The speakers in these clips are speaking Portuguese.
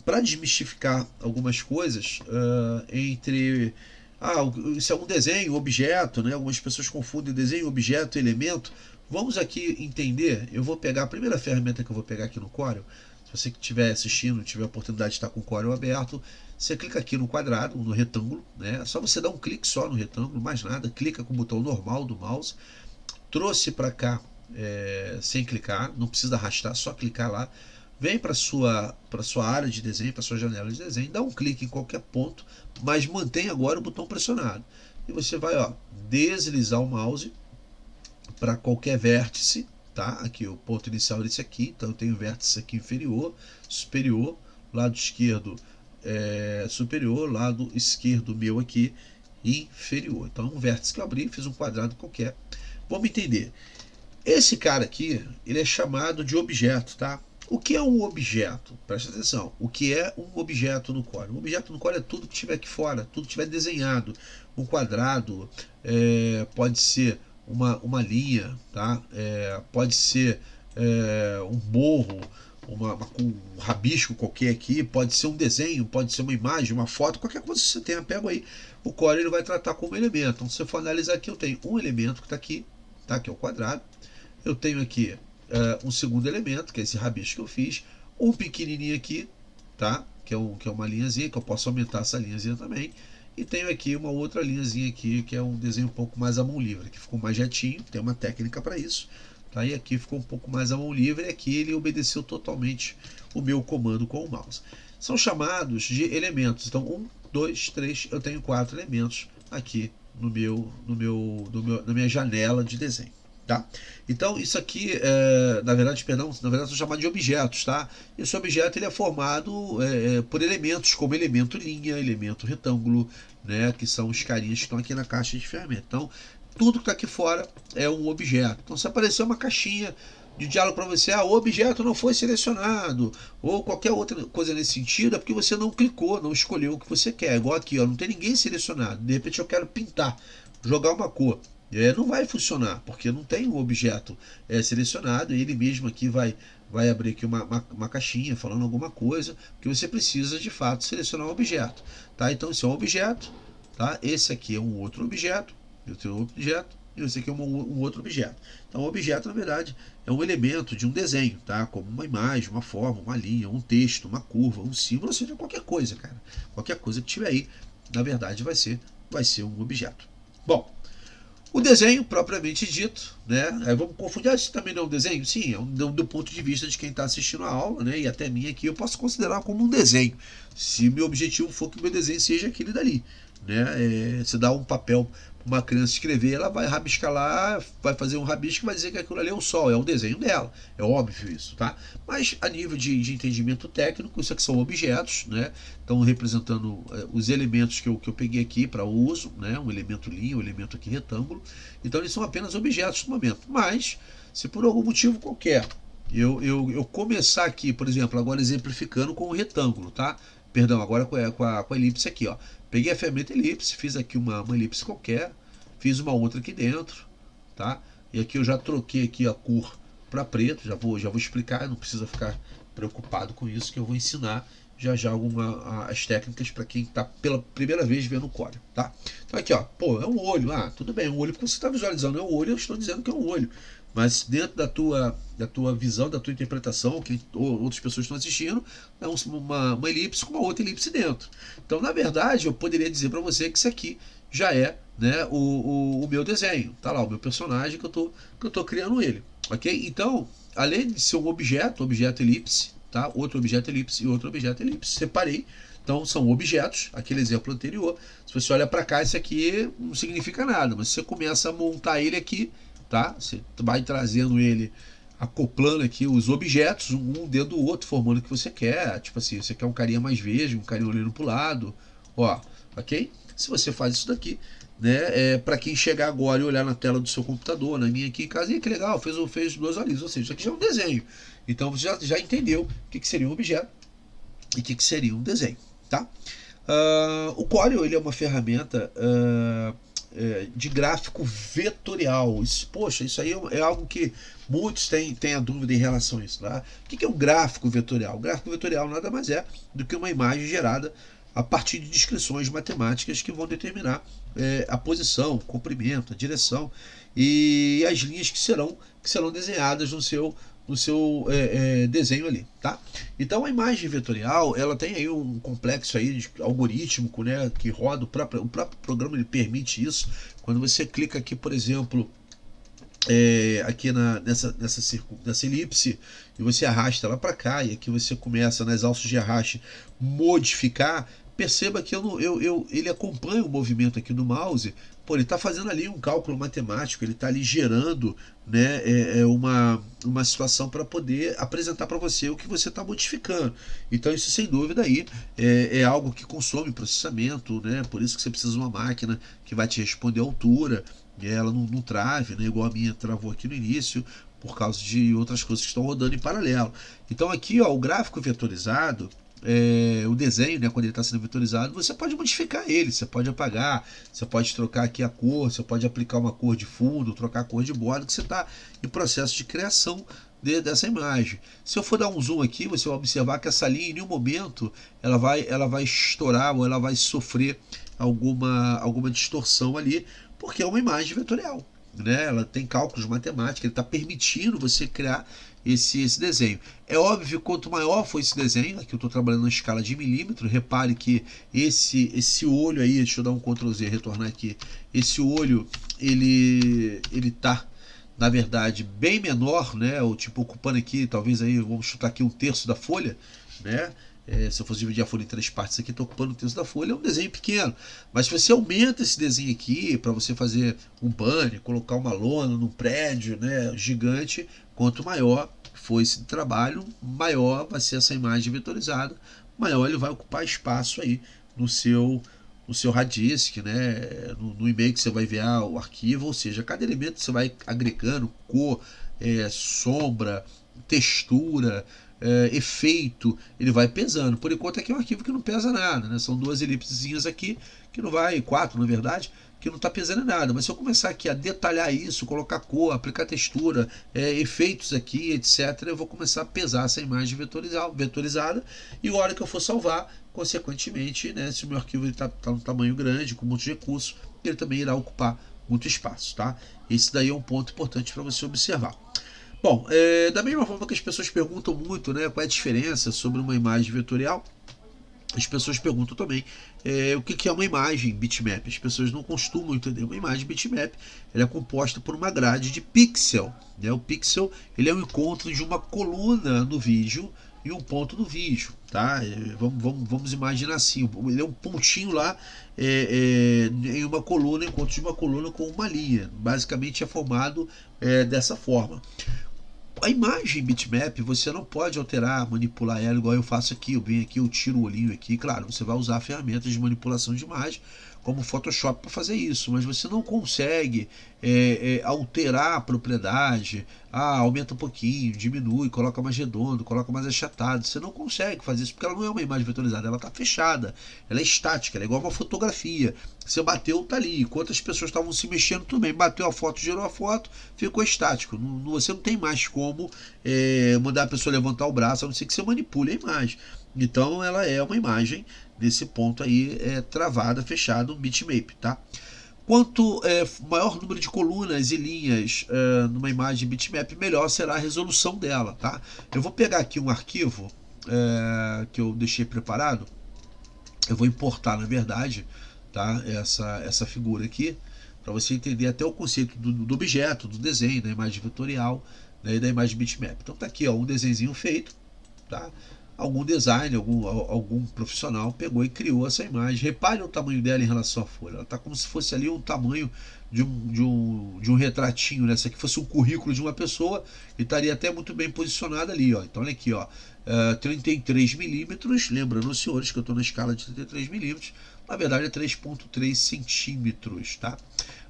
Para desmistificar algumas coisas, entre isso é um desenho, objeto, né? Algumas pessoas confundem desenho, objeto, elemento. Vamos aqui entender. Eu vou pegar a primeira ferramenta que eu vou pegar aqui no Corel. Se você que estiver assistindo, tiver a oportunidade de estar com o Corel aberto, você clica aqui no quadrado, no retângulo, né? É só você dar um clique só no retângulo, mais nada. Clica com o botão normal do mouse. Trouxe para cá sem clicar, não precisa arrastar, só clicar lá. Vem para sua área de desenho, para sua janela de desenho, dá um clique em qualquer ponto, mas mantém agora o botão pressionado. E você vai deslizar o mouse para qualquer vértice, tá? Aqui o ponto inicial desse aqui, então eu tenho vértice aqui inferior, superior, lado esquerdo superior, lado esquerdo meu aqui inferior. Então um vértice que eu abri, fiz um quadrado qualquer. Vamos entender. Esse cara aqui, ele é chamado de objeto, tá? O que é um objeto? Presta atenção. O que é um objeto no Corel? Um objeto no Corel é tudo que estiver aqui fora, tudo que estiver desenhado. Um quadrado, pode ser uma linha, tá? Pode ser um borro, um rabisco qualquer aqui, pode ser um desenho, pode ser uma imagem, uma foto, qualquer coisa que você tenha, pega aí. O Corel ele vai tratar como elemento. Então, se você for analisar aqui, eu tenho um elemento que está aqui, tá? Que é o quadrado. Eu tenho aqui um segundo elemento, que é esse rabisco que eu fiz, um pequenininho aqui, tá? Que é uma linhazinha, que eu posso aumentar essa linhazinha também. E tenho aqui uma outra linhazinha aqui, que é um desenho um pouco mais à mão livre, que ficou mais retinho, tem uma técnica para isso. Tá? E aqui ficou um pouco mais à mão livre, e aqui ele obedeceu totalmente o meu comando com o mouse. São chamados de elementos. Então, 1, 2, 3, eu tenho 4 elementos aqui na minha janela de desenho. Tá? Então isso aqui, na verdade são chamados de objetos, tá? Esse objeto ele é formado por elementos, como elemento linha, elemento retângulo, né? Que são os carinhas que estão aqui na caixa de ferramenta. Então tudo que está aqui fora é um objeto. Então se aparecer uma caixinha de diálogo para você, o objeto não foi selecionado, ou qualquer outra coisa nesse sentido, é porque você não clicou, não escolheu o que você quer. Igual aqui, não tem ninguém selecionado. De repente eu quero pintar, jogar uma cor. Não vai funcionar, porque não tem um objeto selecionado, e ele mesmo aqui vai abrir aqui uma caixinha falando alguma coisa, que você precisa de fato selecionar um objeto. Tá? Então esse é um objeto, tá? Esse aqui é um outro objeto, eu tenho outro objeto, e esse aqui é um outro objeto. Então o objeto, na verdade, é um elemento de um desenho, tá? Como uma imagem, uma forma, uma linha, um texto, uma curva, um símbolo, ou seja, qualquer coisa, cara. Qualquer coisa que tiver aí, na verdade, vai ser um objeto. Bom, o desenho, propriamente dito, né? Aí vamos confundir, isso também não é um desenho? Sim, do ponto de vista de quem está assistindo a aula, né? E até mim aqui, eu posso considerar como um desenho, se meu objetivo for que o meu desenho seja aquele dali, né? Se dá um papel para uma criança escrever, ela vai rabiscar lá, vai fazer um rabisco e vai dizer que aquilo ali é o sol, é o desenho dela, é óbvio isso, tá? Mas a nível de entendimento técnico, isso aqui são objetos, né? Estão representando os elementos que eu peguei aqui para uso, né? Um elemento linha, um elemento aqui retângulo. Então eles são apenas objetos no momento. Mas, se por algum motivo qualquer eu começar aqui, por exemplo, agora exemplificando com o retângulo, tá? Perdão, agora com a elipse aqui, ó. Peguei a ferramenta elipse, fiz aqui uma elipse qualquer, fiz uma outra aqui dentro, tá? E aqui eu já troquei aqui a cor para preto, já vou explicar, não precisa ficar preocupado com isso, que eu vou ensinar já as técnicas para quem está pela primeira vez vendo o Corel, tá? Então aqui, ó, é um olho, tudo bem, um olho porque você está visualizando, é um olho, eu estou dizendo que é um olho, mas dentro da tua visão, da tua interpretação, que outras pessoas estão assistindo, é uma elipse com uma outra elipse dentro. Então, na verdade, eu poderia dizer para você que isso aqui já é, né, o meu desenho, tá lá, o meu personagem que eu tô criando ele, ok? Então, além de ser um objeto elipse, tá? Outro objeto elipse e outro objeto elipse, separei. Então são objetos, aquele exemplo anterior. Se você olha para cá, esse aqui não significa nada, mas se você começa a montar ele aqui, tá? Você vai trazendo ele, acoplando aqui os objetos, um dentro do outro, formando o que você quer. Tipo assim, você quer um carinha mais verde, um carinha olhando pro lado, ok? Se você faz isso daqui, né? Para quem chegar agora e olhar na tela do seu computador, na minha aqui em casa, que legal, fez dois olhos, ou seja, isso aqui já é um desenho. Então você já entendeu o que seria um objeto e o que seria um desenho, tá? O Corel ele é uma ferramenta de gráfico vetorial. Isso, poxa, isso aí é algo que muitos têm a dúvida em relação a isso. Tá? O que é um gráfico vetorial? O gráfico vetorial nada mais é do que uma imagem gerada a partir de descrições matemáticas que vão determinar a posição, o comprimento, a direção e as linhas que serão desenhadas no seu desenho ali, tá? Então a imagem vetorial, ela tem aí um complexo aí algorítmico, né, que roda, o próprio programa ele permite isso. Quando você clica aqui, por exemplo, aqui nessa elipse, e você arrasta ela para cá, e aqui você começa nas alças de arraste modificar, perceba que ele acompanha o movimento aqui do mouse. Pô, ele está fazendo ali um cálculo matemático, ele está ali gerando, né, uma situação para poder apresentar para você o que você está modificando. Então isso sem dúvida aí é algo que consome processamento, né? Por isso que você precisa de uma máquina que vai te responder à altura, e ela não trave, né, igual a minha travou aqui no início, por causa de outras coisas que estão rodando em paralelo. Então aqui, ó, o gráfico vetorizado, o desenho, né, quando ele está sendo vetorizado, você pode modificar ele, você pode apagar, você pode trocar aqui a cor, você pode aplicar uma cor de fundo, trocar a cor de borda, que você está em processo de criação dessa imagem. Se eu for dar um zoom aqui, você vai observar que essa linha em nenhum momento ela vai estourar ou ela vai sofrer alguma distorção ali, porque é uma imagem vetorial, né? Ela tem cálculos matemáticos, ele está permitindo você criar esse desenho. É óbvio que quanto maior for esse desenho, aqui eu estou trabalhando na escala de milímetro, repare que esse olho aí, deixa eu dar um Ctrl Z e retornar aqui, esse olho ele está na verdade bem menor, né? Ou tipo ocupando aqui, talvez aí vamos chutar aqui 1/3 da folha, né? Se eu fosse dividir a folha em 3 partes aqui, estou ocupando 1/3 da folha, é um desenho pequeno. Mas se você aumenta esse desenho aqui para você fazer um banner, colocar uma lona num prédio, né, gigante, quanto maior for esse trabalho, maior vai ser essa imagem vetorizada, maior ele vai ocupar espaço aí no seu hard disk, né, no e-mail que você vai enviar o arquivo, ou seja, cada elemento você vai agregando cor, sombra, textura, efeito, ele vai pesando. Por enquanto aqui é um arquivo que não pesa nada, né? São 2 elipsezinhas aqui, que não vai, 4 na verdade, que não está pesando nada. Mas se eu começar aqui a detalhar isso, colocar cor, aplicar textura, efeitos aqui, etc., eu vou começar a pesar essa imagem vetorizada, e a hora que eu for salvar, consequentemente, né, se o meu arquivo está num tamanho grande, com muitos recursos, ele também irá ocupar muito espaço, tá? Esse daí é um ponto importante para você observar. Bom, da mesma forma que as pessoas perguntam muito, né, qual é a diferença sobre uma imagem vetorial, as pessoas perguntam também o que é uma imagem bitmap. As pessoas não costumam entender uma imagem bitmap. Ela é composta por uma grade de pixel, né? O pixel ele é o encontro de uma coluna no vídeo e um ponto do vídeo, tá? Vamos imaginar assim, ele é um pontinho lá em uma coluna, encontro de uma coluna com uma linha. Basicamente é formado dessa forma. A imagem bitmap você não pode alterar, manipular ela igual eu faço aqui. Eu venho aqui, eu tiro o olhinho aqui. Claro, você vai usar ferramentas de manipulação de imagem como o Photoshop para fazer isso, mas você não consegue alterar a propriedade. Aumenta um pouquinho, diminui, coloca mais redondo, coloca mais achatado. Você não consegue fazer isso porque ela não é uma imagem vetorizada, ela está fechada, ela é estática, ela é igual uma fotografia. Você bateu, tá ali. Enquanto as pessoas estavam se mexendo, tudo bem. Bateu a foto, gerou a foto, ficou estático. Você não tem mais como mandar a pessoa levantar o braço, a não ser que você manipule a imagem. Então ela é uma imagem desse ponto aí travada, fechada, um bitmap, tá? Quanto maior número de colunas e linhas numa imagem bitmap, melhor será a resolução dela, tá? Eu vou pegar aqui um arquivo que eu deixei preparado. Eu vou importar, na verdade, tá? Essa figura aqui, para você entender até o conceito do objeto, do desenho, da imagem vetorial, né, e da imagem bitmap. Então tá aqui, ó, um desenhozinho feito, tá? Algum designer, algum profissional pegou e criou essa imagem. Repare o tamanho dela em relação à folha. Ela está como se fosse ali um tamanho de um retratinho, né? Se aqui fosse um currículo de uma pessoa, e estaria até muito bem posicionado ali, ó. Então olha aqui, ó, 33 milímetros. Lembrando, senhores, que eu estou na escala de 33 milímetros. Na verdade é 3,3 centímetros, tá?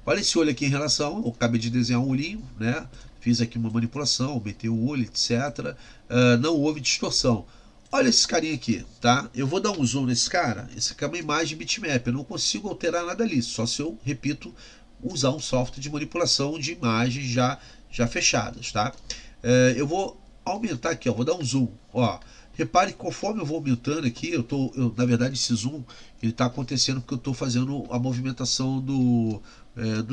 Olha esse olho aqui em relação. Eu acabei de desenhar um olhinho, né? Fiz aqui uma manipulação, meti o olho, etc. Não houve distorção. Olha esse carinha aqui, tá? Eu vou dar um zoom nesse cara. Esse aqui é uma imagem bitmap. Eu não consigo alterar nada ali. Só se eu, repito, usar um software de manipulação de imagens já fechadas, tá? Eu vou aumentar aqui, ó, vou dar um zoom, ó. Repare que conforme eu vou aumentando aqui, na verdade esse zoom ele está acontecendo porque eu estou fazendo a movimentação do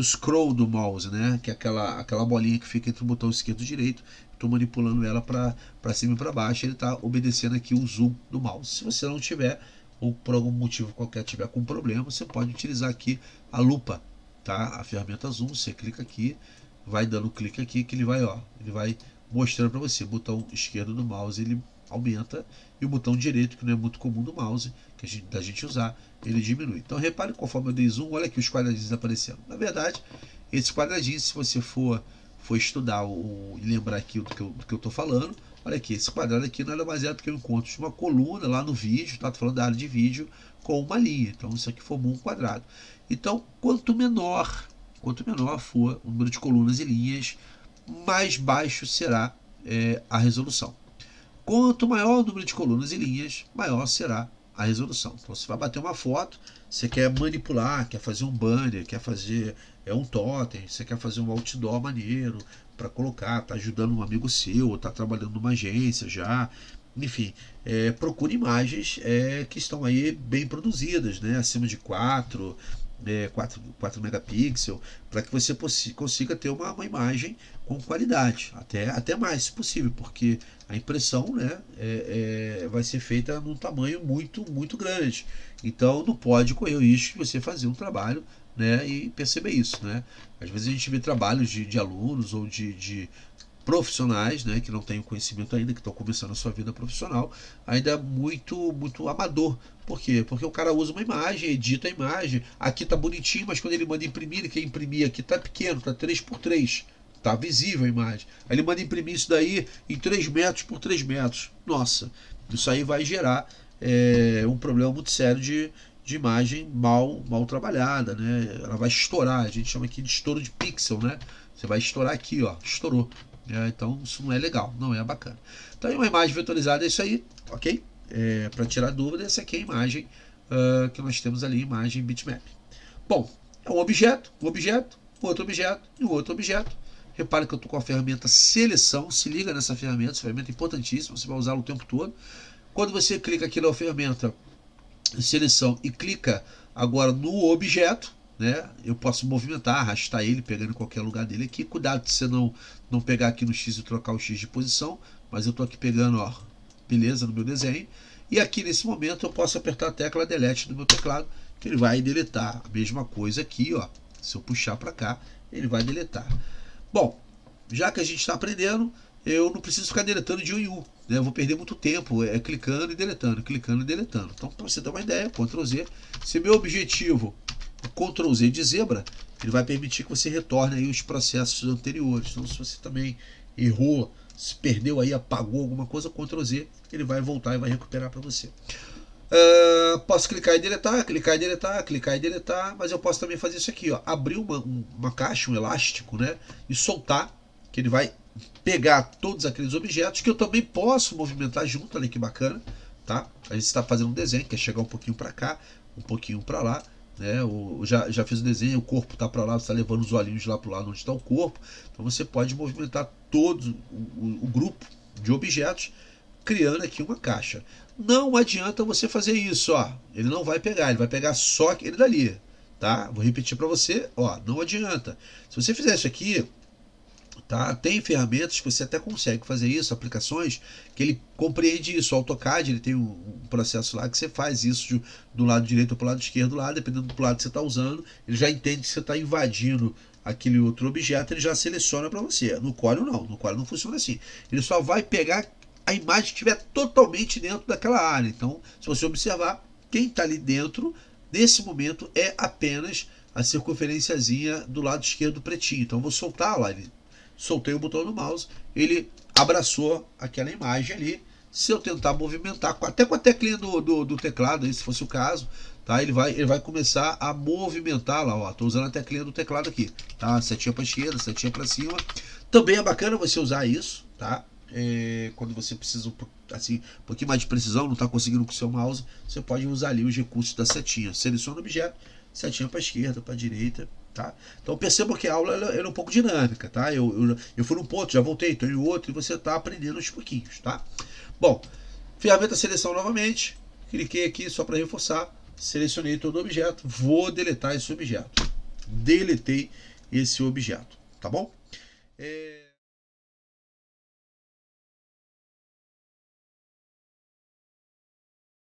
scroll do mouse, né? Que é aquela bolinha que fica entre o botão esquerdo e direito. Estou manipulando ela para cima e para baixo. Ele está obedecendo aqui o zoom do mouse. Se você não tiver, ou por algum motivo qualquer tiver com problema, você pode utilizar aqui a lupa, tá? A ferramenta zoom. Você clica aqui, vai dando clique aqui que ele vai mostrando para você. O botão esquerdo do mouse ele aumenta e o botão direito, que não é muito comum do mouse, da gente usar, ele diminui. Então repare conforme eu dei zoom, olha aqui os quadradinhos aparecendo. Na verdade, esses quadradinhos, se você for estudar e lembrar aqui do que eu estou falando, olha aqui, esse quadrado aqui nada mais é do que eu encontro uma coluna lá no vídeo, tá? Tô falando da área de vídeo, com uma linha. Então isso aqui formou um quadrado. Então quanto menor for o número de colunas e linhas, mais baixo será a resolução. Quanto maior o número de colunas e linhas, maior será a resolução. Então você vai bater uma foto, você quer manipular, quer fazer um banner, quer fazer um totem, você quer fazer um outdoor maneiro para colocar, tá ajudando um amigo seu, tá trabalhando numa agência já, enfim, procure imagens que estão aí bem produzidas, né, acima de 4 megapixels, para que você consiga ter uma imagem com qualidade, até mais se possível, porque a impressão, né, vai ser feita num tamanho muito grande, então não pode correr o risco de você fazer um trabalho, né, e perceber isso, né? Às vezes a gente vê trabalhos de alunos ou de profissionais, né, que não têm o conhecimento ainda, que estão começando a sua vida profissional, ainda muito amador. Por quê? Porque o cara usa uma imagem, edita a imagem, aqui tá bonitinho, mas quando ele manda imprimir, ele quer imprimir aqui, tá pequeno, tá 3x3, tá visível a imagem. Aí ele manda imprimir isso daí em 3 metros por 3 metros. Nossa, isso aí vai gerar um problema muito sério de imagem mal trabalhada, né? Ela vai estourar, a gente chama aqui de estouro de pixel, né? Você vai estourar aqui, ó, estourou. Então isso não é legal, não é bacana. Então uma imagem vetorizada é isso aí, ok? Para tirar dúvida, essa aqui é a imagem que nós temos ali, imagem bitmap. Bom, é um objeto, outro objeto e um outro objeto. Repare que eu estou com a ferramenta seleção, se liga nessa ferramenta, essa ferramenta é importantíssima, você vai usá-la o tempo todo. Quando você clica aqui na ferramenta seleção e clica agora no objeto, né? Eu posso movimentar, arrastar ele, pegando em qualquer lugar dele aqui. Cuidado de você não pegar aqui no X e trocar o X de posição, mas eu estou aqui pegando, ó, beleza, no meu desenho. E aqui nesse momento eu posso apertar a tecla Delete do meu teclado, que ele vai deletar. A mesma coisa aqui, ó. Se eu puxar para cá, ele vai deletar. Bom, já que a gente está aprendendo, eu não preciso ficar deletando de um em um, né? Eu vou perder muito tempo clicando e deletando, clicando e deletando. Então, para você ter uma ideia, Ctrl Z. Se meu objetivo Ctrl Z de zebra, ele vai permitir que você retorne aí os processos anteriores. Então, se você também errou, se perdeu aí, apagou alguma coisa, Ctrl Z, ele vai voltar e vai recuperar para você. Posso clicar e deletar, clicar e deletar, clicar e deletar, mas eu posso também fazer isso aqui, ó, abrir uma caixa, um elástico, né, e soltar, que ele vai pegar todos aqueles objetos que eu também posso movimentar junto. Olha que bacana, tá? A gente está fazendo um desenho, quer chegar um pouquinho para cá, um pouquinho para lá, né? Já fiz o desenho, o corpo está para lá, você está levando os olhinhos lá para o lado onde está o corpo. Então você pode movimentar todo o grupo de objetos, criando aqui uma caixa. Não adianta você fazer isso, ó. Ele não vai pegar, ele vai pegar só aquele dali, tá? Vou repetir para você, ó, não adianta. Se você fizer isso aqui, tá? Tem ferramentas que você até consegue fazer isso, aplicações que ele compreende isso. O AutoCAD, ele tem um processo lá que você faz isso do lado direito para o lado esquerdo lá, dependendo do lado que você está usando, ele já entende que você está invadindo aquele outro objeto, ele já seleciona para você. No Corel não, no Corel não funciona assim. Ele só vai pegar a imagem que estiver totalmente dentro daquela área. Então, se você observar, quem está ali dentro, nesse momento, é apenas a circunferenciazinha do lado esquerdo pretinho. Então, eu vou soltar lá, soltei o botão do mouse, ele abraçou aquela imagem ali. Se eu tentar movimentar, até com a teclinha do teclado, aí, se fosse o caso, tá? Ele vai começar a movimentar lá, ó. Tô usando a teclinha do teclado aqui, tá? Setinha para esquerda, setinha para cima. Também é bacana você usar isso, tá? Quando você precisa assim, um pouquinho mais de precisão, não está conseguindo com o seu mouse, você pode usar ali os recursos da setinha. Seleciona o objeto, setinha para a esquerda, para a direita, Tá? Então perceba que a aula ela é um pouco dinâmica, tá? Eu fui num ponto, já voltei, estou em outro, e você está aprendendo aos pouquinhos, tá? Bom, ferramenta seleção novamente, cliquei aqui só para reforçar, selecionei todo o objeto, vou deletar esse objeto. Deletei esse objeto, tá bom?